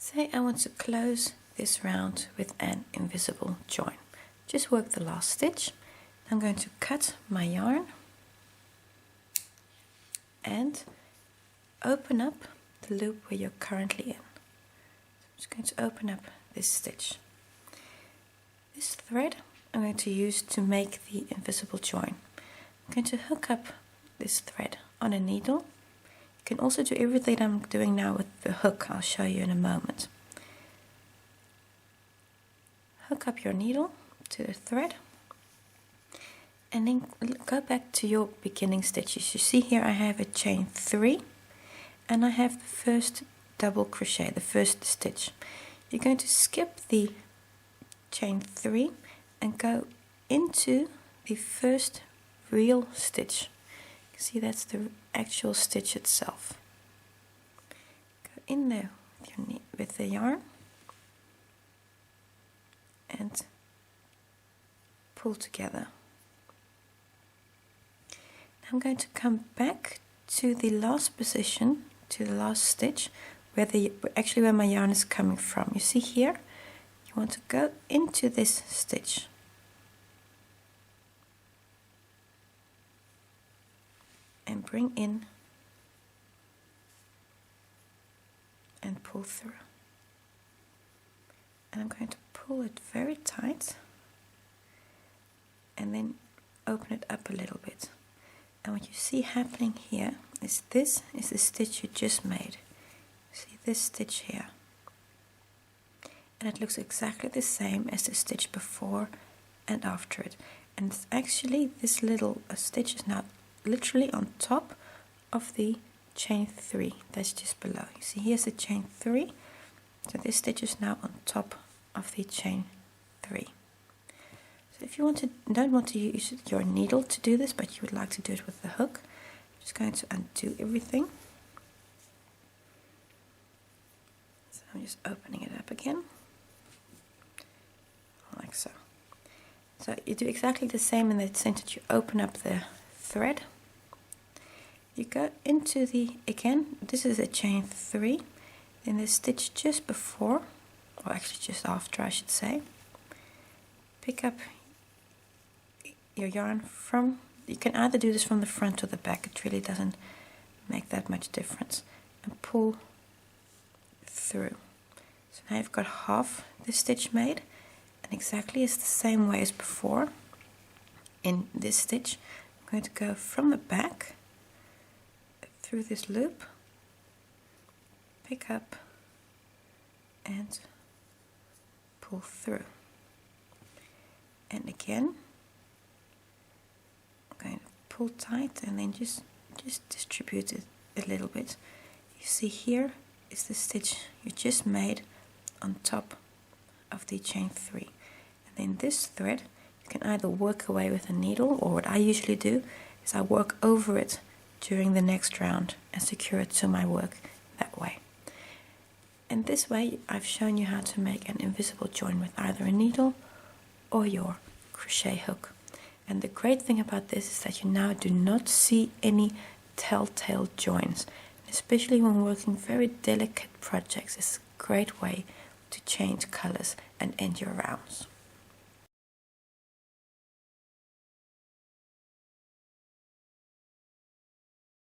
Say I want to close this round with an invisible join. Just work the last stitch. I'm going to cut my yarn and open up the loop where you're currently in. So I'm just going to open up this stitch. This thread I'm going to use to make the invisible join. I'm going to hook up this thread on a needle. You can also do everything I'm doing now with the hook. I'll show you in a moment. Hook up your needle to the thread and then go back to your beginning stitches. You see here I have a chain 3 and I have the first double crochet, the first stitch. You're going to skip the chain 3 and go into the first real stitch. You can see that's the actual stitch itself. Go in there with the yarn and pull together. I'm going to come back to the last position, to the last stitch, where my yarn is coming from. You see here, you want to go into this stitch. And bring in and pull through. And I'm going to pull it very tight and then open it up a little bit. And what you see happening here is this is the stitch you just made. See this stitch here. And it looks exactly the same as the stitch before and after it. And it's actually this little stitch is now literally on top of the chain 3 that's just below. You see here's the chain 3, so this stitch is now on top of the chain 3. So if you don't want to use your needle to do this, but you would like to do it with the hook, I'm just going to undo everything. So I'm just opening it up again, like so. So you do exactly the same in the sense that you open up the thread. You go into again, this is a chain 3, then the stitch just before, or actually just after I should say. Pick up your yarn from, you can either do this from the front or the back, it really doesn't make that much difference, and pull through. So now you've got half the stitch made, and exactly it's the same way as before. In this stitch, I'm going to go from the back through this loop, pick up and pull through. And again, I'm going to pull tight and then just distribute it a little bit. You see here is the stitch you just made on top of the chain 3. And then this thread, you can either work away with a needle, or what I usually do is I work over it during the next round and secure it to my work that way. And this way I've shown you how to make an invisible join with either a needle or your crochet hook. And the great thing about this is that you now do not see any telltale joins. Especially when working very delicate projects, it's a great way to change colors and end your rounds.